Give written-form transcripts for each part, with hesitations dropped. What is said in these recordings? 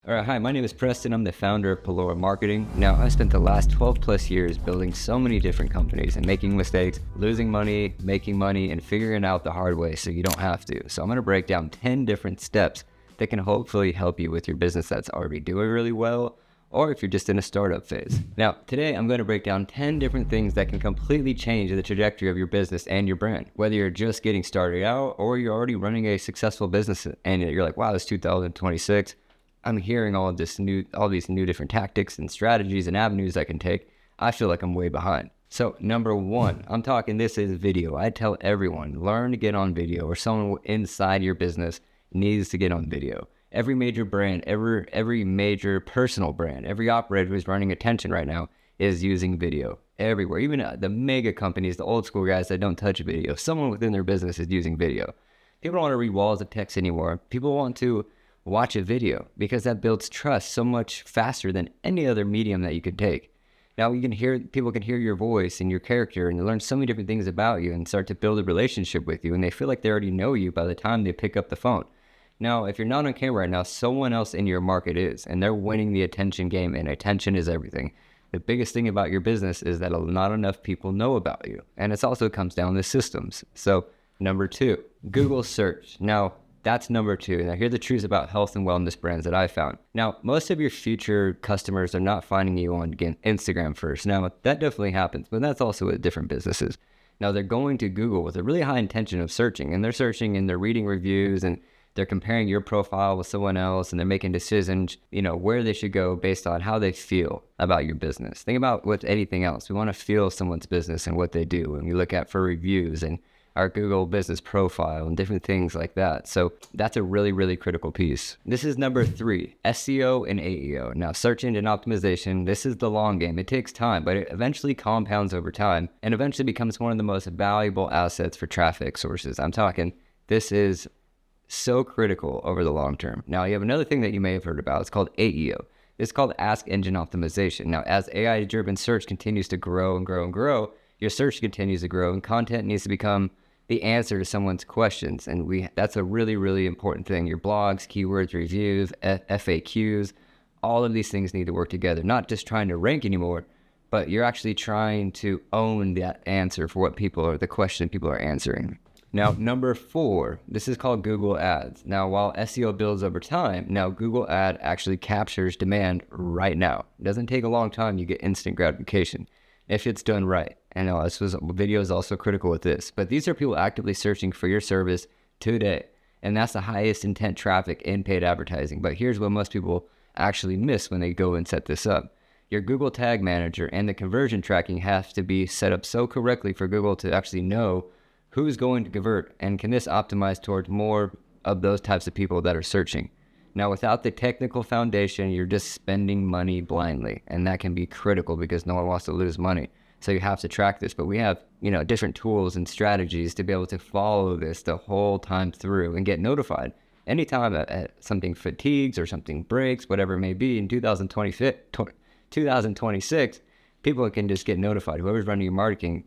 All right, hi, my name is Preston. I'm the founder of Pelora Marketing. Now, I spent the last 12 plus years building so many different companies and making mistakes, losing money, making money, and figuring it out the hard way so you don't have to. So I'm going to break down 10 different steps that can hopefully help you with your business that's already doing really well, or if you're just in a startup phase. Now, today I'm going to break down 10 different things that can completely change the trajectory of your business and your brand. Whether you're just getting started out or you're already running a successful business and you're like, wow, it's 2026. I'm hearing all these new different tactics and strategies and avenues I can take. I feel like I'm way behind. So number one, this is video. I tell everyone, learn to get on video, or someone inside your business needs to get on video. Every major brand, every major personal brand, every operator who's running attention right now is using video everywhere. Even the mega companies, the old school guys that don't touch video, someone within their business is using video. People don't want to read walls of text anymore. People want to watch a video because that builds trust so much faster than any other medium that you could take. Now people can hear your voice and your character and learn so many different things about you and start to build a relationship with you, and they feel like they already know you by the time they pick up the phone. Now, if you're not on camera right now, someone else in your market is, and they're winning the attention game, and attention is everything. The biggest thing about your business is that not enough people know about you, and it also comes down to systems. So number two, Google search. Now, that's number two. Now, here are the truths about health and wellness brands that I found. Now, most of your future customers are not finding you on Instagram first. Now, that definitely happens, but that's also with different businesses. Now, they're going to Google with a really high intention of searching, and they're searching and they're reading reviews and they're comparing your profile with someone else, and they're making decisions, where they should go based on how they feel about your business. Think about with anything else. We want to feel someone's business and what they do, and we look at for reviews and our Google business profile and different things like that. So that's a really, really critical piece. This is number three, SEO and AEO. Now, search engine optimization, this is the long game. It takes time, but it eventually compounds over time and eventually becomes one of the most valuable assets for traffic sources. This is so critical over the long term. Now, you have another thing that you may have heard about. It's called AEO. It's called Ask Engine Optimization. Now, as AI-driven search continues to grow and grow and grow, your search continues to grow and content needs to become the answer to someone's questions. And that's a really, really important thing. Your blogs, keywords, reviews, FAQs, all of these things need to work together. Not just trying to rank anymore, but you're actually trying to own that answer for the question people are answering. Now, number four, this is called Google Ads. Now, while SEO builds over time, now Google Ad actually captures demand right now. It doesn't take a long time. You get instant gratification if it's done right. And video is also critical with this, but these are people actively searching for your service today. And that's the highest intent traffic in paid advertising. But here's what most people actually miss when they go and set this up. Your Google Tag Manager and the conversion tracking have to be set up so correctly for Google to actually know who's going to convert, and can this optimize towards more of those types of people that are searching. Now, without the technical foundation, you're just spending money blindly, and that can be critical because no one wants to lose money. So you have to track this, but we have, different tools and strategies to be able to follow this the whole time through and get notified. Anytime that something fatigues or something breaks, whatever it may be, in 2026, people can just get notified. Whoever's running your marketing,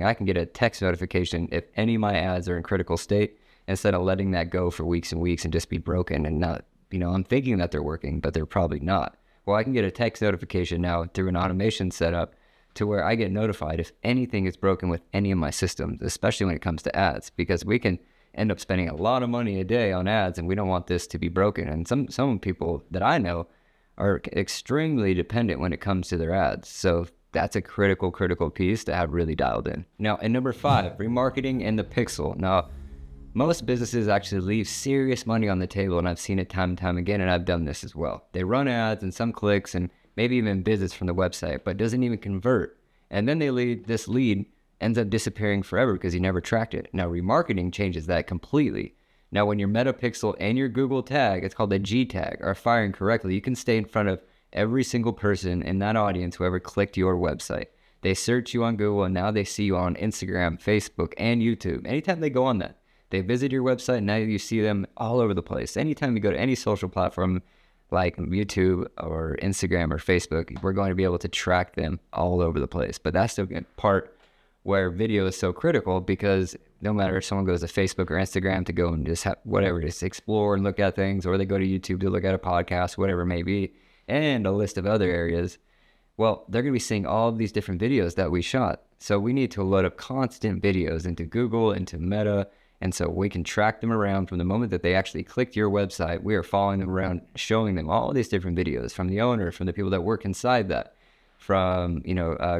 I can get a text notification if any of my ads are in critical state, instead of letting that go for weeks and weeks and just be broken and not, I'm thinking that they're working, but they're probably not. Well, I can get a text notification now through an automation setup to where I get notified if anything is broken with any of my systems, especially when it comes to ads, because we can end up spending a lot of money a day on ads, and we don't want this to be broken. And some people that I know are extremely dependent when it comes to their ads. So that's a critical piece to have really dialed in. Now, and number five, remarketing and the pixel. Now, most businesses actually leave serious money on the table, and I've seen it time and time again, and I've done this as well. They run ads and some clicks and maybe even visits from the website, but doesn't even convert. And then this lead ends up disappearing forever because you never tracked it. Now, remarketing changes that completely. Now, when your meta pixel and your Google tag, it's called the G tag, are firing correctly, you can stay in front of every single person in that audience who ever clicked your website. They search you on Google, and now they see you on Instagram, Facebook, and YouTube. Anytime they go on that, they visit your website, and now you see them all over the place. Anytime you go to any social platform like YouTube or Instagram or Facebook, we're going to be able to track them all over the place. But that's the part where video is so critical, because no matter if someone goes to Facebook or Instagram to go and just just explore and look at things, or they go to YouTube to look at a podcast, whatever it may be, and a list of other areas, well, they're going to be seeing all of these different videos that we shot. So we need to load up constant videos into Google, into Meta, and so we can track them around from the moment that they actually clicked your website. We are following them around, showing them all these different videos from the owner, from the people that work inside that, from,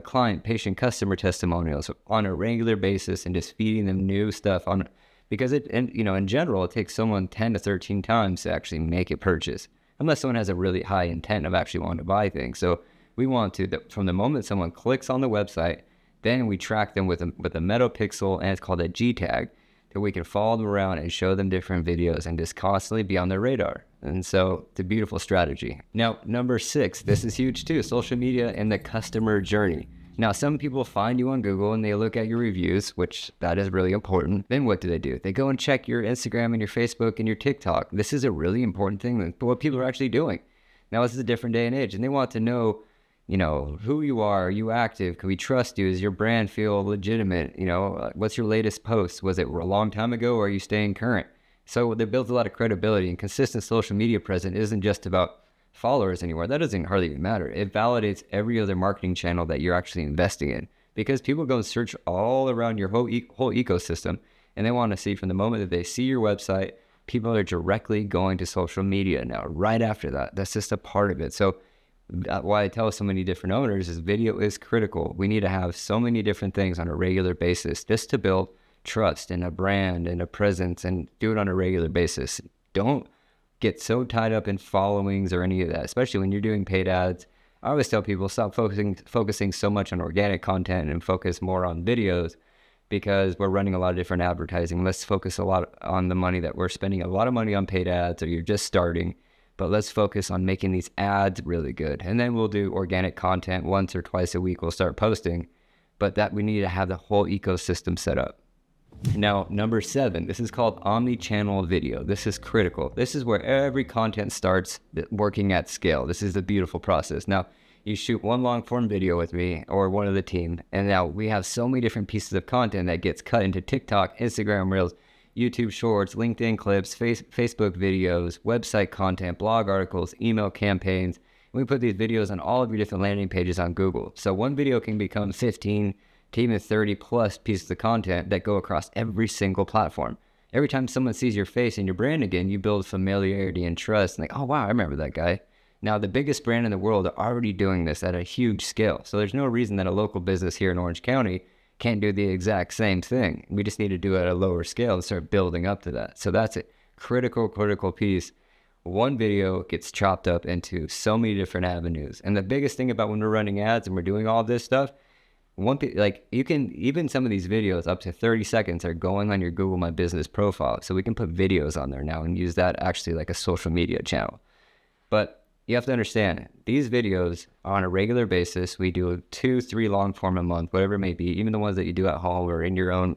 client, patient, customer testimonials on a regular basis, and just feeding them new stuff on, because in general, it takes someone 10 to 13 times to actually make a purchase, unless someone has a really high intent of actually wanting to buy things. So we want to, from the moment someone clicks on the website, then we track them with a Meta pixel, and it's called a G tag, that we can follow them around and show them different videos and just constantly be on their radar. And so it's a beautiful strategy. Now, number 6, this is huge too, social media and the customer journey. Now, some people find you on Google and they look at your reviews, which that is really important. Then what do? They go and check your Instagram and your Facebook and your TikTok. This is a really important thing, what people are actually doing. Now, this is a different day and age, and they want to know, who you are you active? Can we trust you? Does your brand feel legitimate? What's your latest post? Was it a long time ago, or are you staying current? So they built a lot of credibility, and consistent social media presence isn't just about followers anymore. That doesn't hardly even matter. It validates every other marketing channel that you're actually investing in, because people go and search all around your whole ecosystem, and they want to see from the moment that they see your website, people are directly going to social media now, right after that. That's just a part of it. So why I tell so many different owners is video is critical. We need to have so many different things on a regular basis just to build trust and a brand and a presence, and do it on a regular basis. Don't get so tied up in followings or any of that, especially when you're doing paid ads. I always tell people, stop focusing so much on organic content and focus more on videos, because we're running a lot of different advertising. Let's focus a lot on the money that we're spending a lot of money on paid ads, or you're just starting. But let's focus on making these ads really good. And then we'll do organic content once or twice a week. We'll start posting, but that we need to have the whole ecosystem set up. Now, number 7, this is called Omni-Channel video. This is critical. This is where every content starts working at scale. This is the beautiful process. Now, you shoot one long form video with me or one of the team, and now we have so many different pieces of content that gets cut into TikTok, Instagram Reels, YouTube Shorts, LinkedIn clips, Facebook videos, website content, blog articles, email campaigns. And we put these videos on all of your different landing pages on Google. So one video can become 15 to even 30 plus pieces of content that go across every single platform. Every time someone sees your face and your brand again, you build familiarity and trust. And like, oh wow, I remember that guy. Now, the biggest brand in the world are already doing this at a huge scale. So there's no reason that a local business here in Orange County can't do the exact same thing. We just need to do it at a lower scale and start building up to that. So that's a critical piece. One video gets chopped up into so many different avenues. And the biggest thing about when we're running ads and we're doing all this stuff, you can, even some of these videos up to 30 seconds are going on your Google My Business profile. So we can put videos on there now and use that actually like a social media channel. But you have to understand, these videos on a regular basis, we do 2-3 long form a month, whatever it may be, even the ones that you do at home or in your own,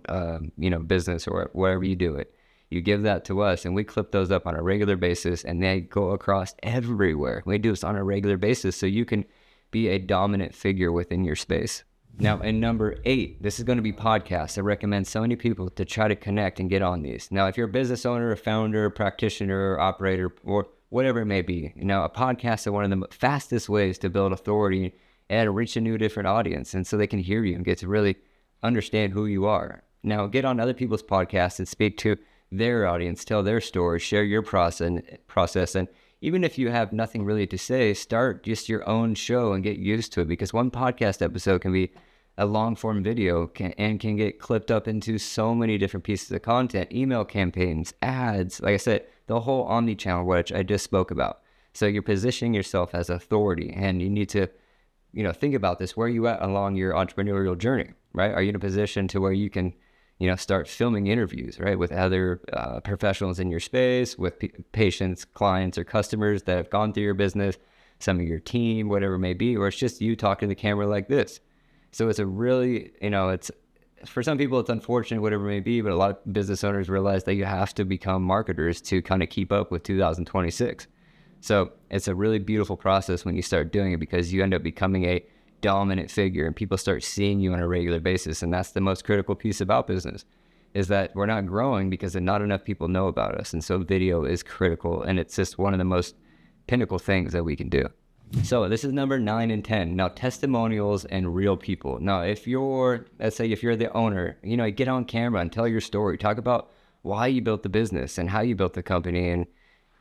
business or wherever you do it. You give that to us and we clip those up on a regular basis, and they go across everywhere. We do this on a regular basis so you can be a dominant figure within your space. Now, in number 8, this is going to be podcasts. I recommend so many people to try to connect and get on these. Now, if you're a business owner, a founder, practitioner, operator, or whatever it may be, a podcast is one of the fastest ways to build authority and reach a new different audience. And so they can hear you and get to really understand who you are. Now, get on other people's podcasts and speak to their audience, tell their story, share your process. And even if you have nothing really to say, start just your own show and get used to it, because one podcast episode can be a long form video and can get clipped up into so many different pieces of content, email campaigns, ads, like I said, the whole omni-channel, which I just spoke about. So you're positioning yourself as authority, and you need to, think about this. Where are you at along your entrepreneurial journey, right? Are you in a position to where you can, start filming interviews, right, with other professionals in your space, with patients, clients, or customers that have gone through your business, some of your team, whatever it may be, or it's just you talking to the camera like this. So it's a really, it's, for some people it's unfortunate, whatever it may be, but a lot of business owners realize that you have to become marketers to kind of keep up with 2026. So it's a really beautiful process when you start doing it, because you end up becoming a dominant figure and people start seeing you on a regular basis. And that's the most critical piece about business. is that we're not growing because not enough people know about us. And so video is critical, and it's just one of the most pinnacle things that we can do. So this is number 9 and 10. Now, testimonials and real people. Now, let's say if you're the owner, get on camera and tell your story. Talk about why you built the business and how you built the company and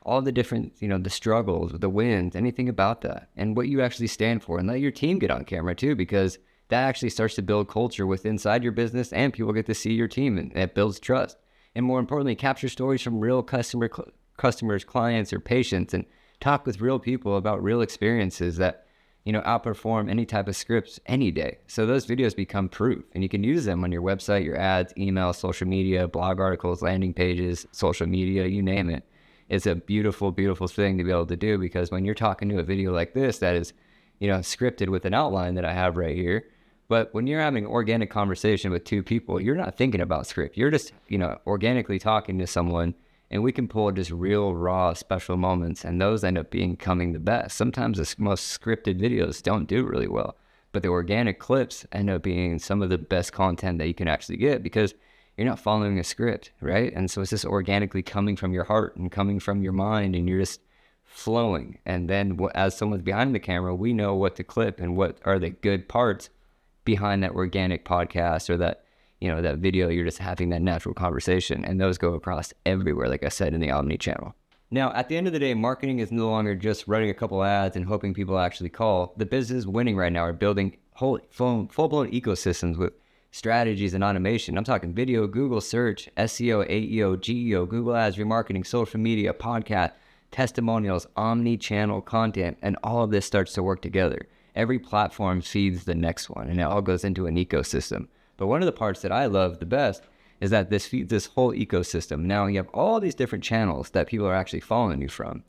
all the different, the struggles, the wins, anything about that, and what you actually stand for. And let your team get on camera too, because that actually starts to build culture inside your business, and people get to see your team, and it builds trust. And more importantly, capture stories from real customers, clients, or patients, and talk with real people about real experiences that, outperform any type of scripts any day. So those videos become proof, and you can use them on your website, your ads, email, social media, blog articles, landing pages, social media, you name it. It's a beautiful, beautiful thing to be able to do, because when you're talking to a video like this that is, scripted with an outline that I have right here, but when you're having organic conversation with two people, you're not thinking about script. You're just, organically talking to someone, and we can pull just real, raw, special moments, and those end up becoming the best. Sometimes the most scripted videos don't do really well, but the organic clips end up being some of the best content that you can actually get, because you're not following a script, right? And so it's just organically coming from your heart and coming from your mind, and you're just flowing. And then as someone's behind the camera, we know what to clip and what are the good parts behind that organic podcast or that, that video. You're just having that natural conversation, and those go across everywhere, like I said, in the Omni-Channel. Now, at the end of the day, marketing is no longer just running a couple ads and hoping people actually call. The business winning right now are building full-blown ecosystems with strategies and automation. I'm talking video, Google search, SEO, AEO, GEO, Google Ads, remarketing, social media, podcast, testimonials, omni-channel content, and all of this starts to work together. Every platform feeds the next one, and it all goes into an ecosystem. But one of the parts that I love the best is that this feeds this whole ecosystem. Now you have all these different channels that people are actually following you from,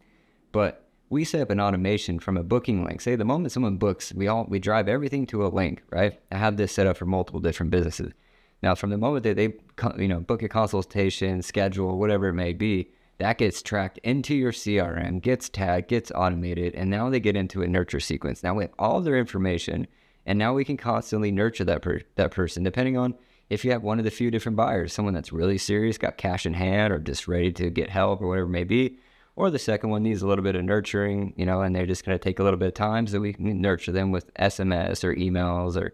but we set up an automation from a booking link. Say the moment someone books, we drive everything to a link, right? I have this set up for multiple different businesses. Now, from the moment that they book a consultation, schedule, whatever it may be, that gets tracked into your CRM, gets tagged, gets automated, and now they get into a nurture sequence. Now we have all their information, and now we can constantly nurture that person, depending on if you have one of the few different buyers, someone that's really serious, got cash in hand, or just ready to get help or whatever it may be. Or the second one needs a little bit of nurturing, and they're just going to take a little bit of time, so we can nurture them with SMS or emails or,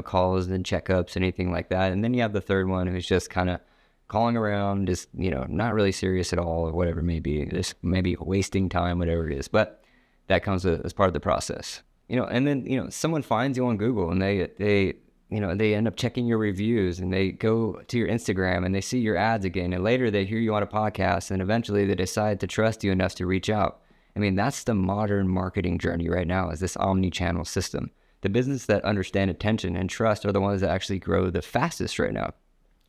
calls and checkups, anything like that. And then you have the third one who's just kind of calling around, just, not really serious at all or whatever it may be, just maybe wasting time, whatever it is. But that comes as part of the process, and then, someone finds you on Google, and they end up checking your reviews, and they go to your Instagram and they see your ads again, and later they hear you on a podcast, and eventually they decide to trust you enough to reach out. I mean, that's the modern marketing journey right now, is this omni-channel system. The business that understand attention and trust are the ones that actually grow the fastest right now.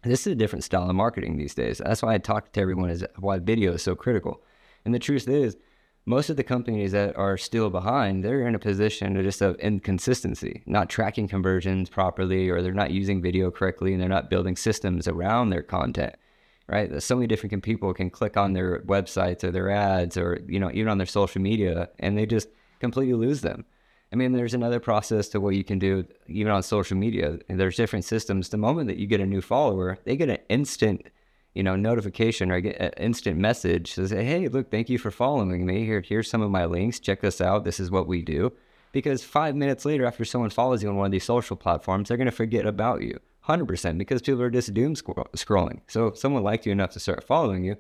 This is a different style of marketing these days. That's why I talk to everyone, is why video is so critical. And the truth is, most of the companies that are still behind, they're in a position of just inconsistency, not tracking conversions properly, or they're not using video correctly, and they're not building systems around their content, right? There's so many different people can click on their websites or their ads or, even on their social media, and they just completely lose them. I mean, there's another process to what you can do even on social media. And there's different systems. The moment that you get a new follower, they get an instant notification, or I get an instant message to say, hey, look, thank you for following me. Here's some of my links. Check us out. This is what we do. Because 5 minutes later, after someone follows you on one of these social platforms, they're going to forget about you 100%, because people are just doom scrolling. So if someone liked you enough to start following you,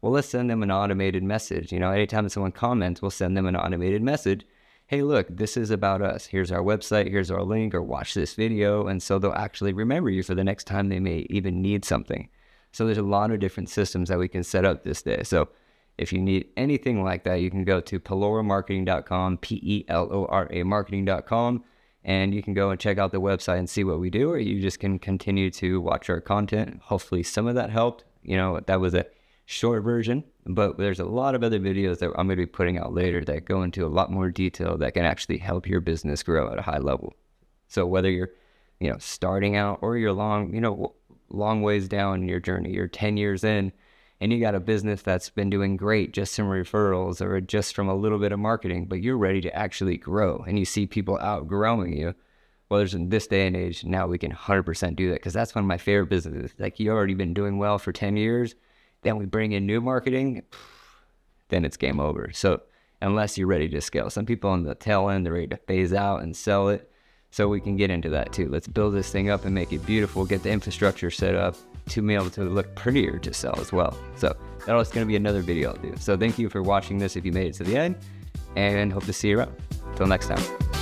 well, let's send them an automated message. Anytime someone comments, we'll send them an automated message. Hey, look, this is about us. Here's our website. Here's our link, or watch this video. And so they'll actually remember you for the next time they may even need something. So there's a lot of different systems that we can set up this day. So if you need anything like that, you can go to peloramarketing.com, Pelora marketing.com, and you can go and check out the website and see what we do, or you just can continue to watch our content. Hopefully some of that helped. That was a short version, but there's a lot of other videos that I'm going to be putting out later that go into a lot more detail that can actually help your business grow at a high level. So whether you're, starting out, or you're long ways down in your journey, you're 10 years in, and you got a business that's been doing great just from referrals or just from a little bit of marketing, but you're ready to actually grow, and you see people outgrowing you, Whereas in this day and age, now we can 100% do that, because that's one of my favorite businesses. Like, you already been doing well for 10 years, then we bring in new marketing, then it's game over. So unless you're ready to scale, some people on the tail end, they're ready to phase out and sell it. So we can get into that too. Let's build this thing up and make it beautiful, get the infrastructure set up to be able to look prettier to sell as well. So that's going to be another video I'll do. So thank you for watching this if you made it to the end, and hope to see you around. Until next time.